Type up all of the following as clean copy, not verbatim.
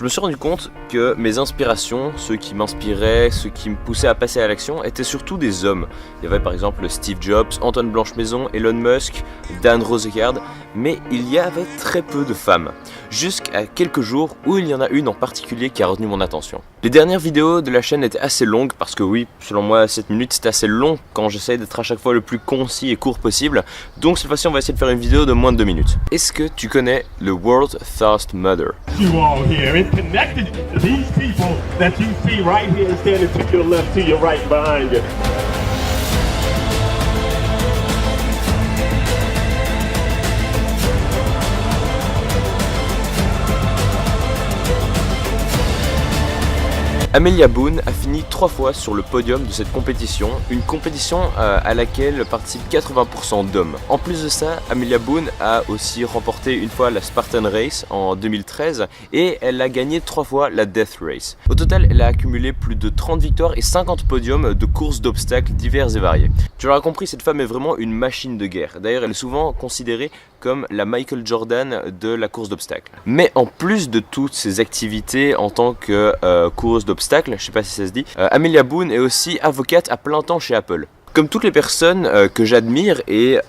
Je me suis rendu compte que mes inspirations, ceux qui m'inspiraient, ceux qui me poussaient à passer à l'action, étaient surtout des hommes. Il y avait par exemple Steve Jobs, Antoine Blanche-Maison, Elon Musk, Dan Rosegard, mais il y avait très peu de femmes. Jusqu'à quelques jours où il y en a une en particulier qui a retenu mon attention. Les dernières vidéos de la chaîne étaient assez longues parce que oui, selon moi 7 minutes c'est assez long quand j'essaie d'être à chaque fois le plus concis et court possible. Donc cette fois-ci on va essayer de faire une vidéo de moins de 2 minutes. Est-ce que tu connais le World First Mother? You all here, it's connected to these people that you see right here standing to your left, to your right, behind you. Amelia Boone a fini 3 fois sur le podium de cette compétition, une compétition à laquelle participent 80% d'hommes. En plus de ça, Amelia Boone a aussi remporté une fois la Spartan Race en 2013 et elle a gagné 3 fois la Death Race. Au total, elle a accumulé plus de 30 victoires et 50 podiums de courses d'obstacles divers et variés. Tu l'auras compris, cette femme est vraiment une machine de guerre. D'ailleurs, elle est souvent considérée comme la Michael Jordan de la course d'obstacles. Mais en plus de toutes ses activités en tant que coureuse d'obstacles, je sais pas si ça se dit, Amelia Boone est aussi avocate à plein temps chez Apple. Comme toutes les personnes que j'admire et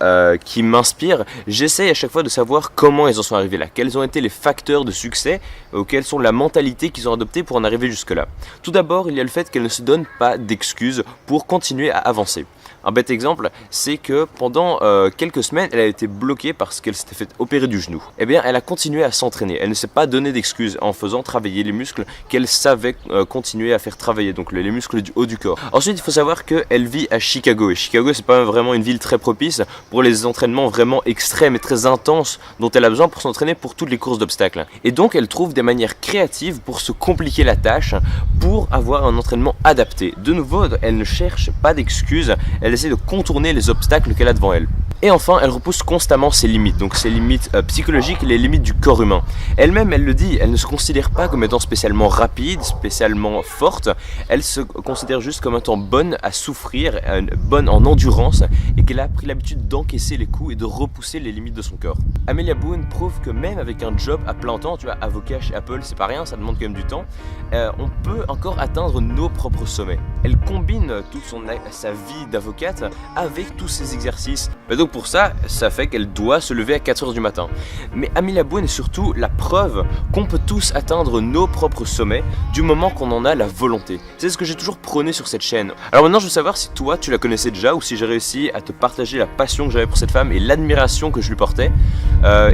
qui m'inspirent, j'essaye à chaque fois de savoir comment elles en sont arrivées là, quels ont été les facteurs de succès, quelles sont la mentalité qu'ils ont adoptée pour en arriver jusque là. Tout d'abord, il y a le fait qu'elles ne se donnent pas d'excuses pour continuer à avancer. Un bête exemple, c'est que pendant quelques semaines, elle a été bloquée parce qu'elle s'était fait opérer du genou. Eh bien, elle a continué à s'entraîner. Elle ne s'est pas donné d'excuses en faisant travailler les muscles qu'elle savait continuer à faire travailler, donc les muscles du haut du corps. Ensuite, il faut savoir qu'elle vit à Chicago. Et Chicago, c'est pas vraiment une ville très propice pour les entraînements vraiment extrêmes et très intenses dont elle a besoin pour s'entraîner pour toutes les courses d'obstacles. Et donc, elle trouve des manières créatives pour se compliquer la tâche, pour avoir un entraînement adapté. De nouveau, elle ne cherche pas d'excuses. Elle essaie de contourner les obstacles qu'elle a devant elle. Et enfin, elle repousse constamment ses limites, donc ses limites psychologiques et les limites du corps humain. Elle-même, elle le dit, elle ne se considère pas comme étant spécialement rapide, spécialement forte, elle se considère juste comme étant bonne à souffrir, bonne en endurance, et qu'elle a pris l'habitude d'encaisser les coups et de repousser les limites de son corps. Amelia Boone prouve que même avec un job à plein temps, tu vois, avocat chez Apple, c'est pas rien, ça demande quand même du temps, on peut encore atteindre nos propres sommets. Elle combine toute sa vie d'avocate avec tous ces exercices. Et donc pour ça, ça fait qu'elle doit se lever à 4h du matin. Mais Amelia Boone est surtout la preuve qu'on peut tous atteindre nos propres sommets du moment qu'on en a la volonté. C'est ce que j'ai toujours prôné sur cette chaîne. Alors maintenant, je veux savoir si toi, tu la connaissais déjà ou si j'ai réussi à te partager la passion que j'avais pour cette femme et l'admiration que je lui portais.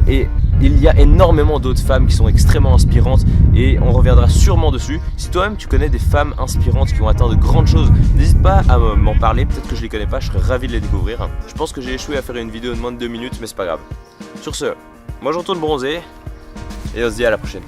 Et il y a énormément d'autres femmes qui sont extrêmement inspirantes et on reviendra sûrement dessus. Si toi-même tu connais des femmes inspirantes qui ont atteint de grandes choses, n'hésite pas à m'en parler, peut-être que je les connais pas, je serais ravi de les découvrir. Je pense que j'ai échoué à faire une vidéo de moins de 2 minutes, mais c'est pas grave. Sur ce, moi je retourne bronzer et on se dit à la prochaine.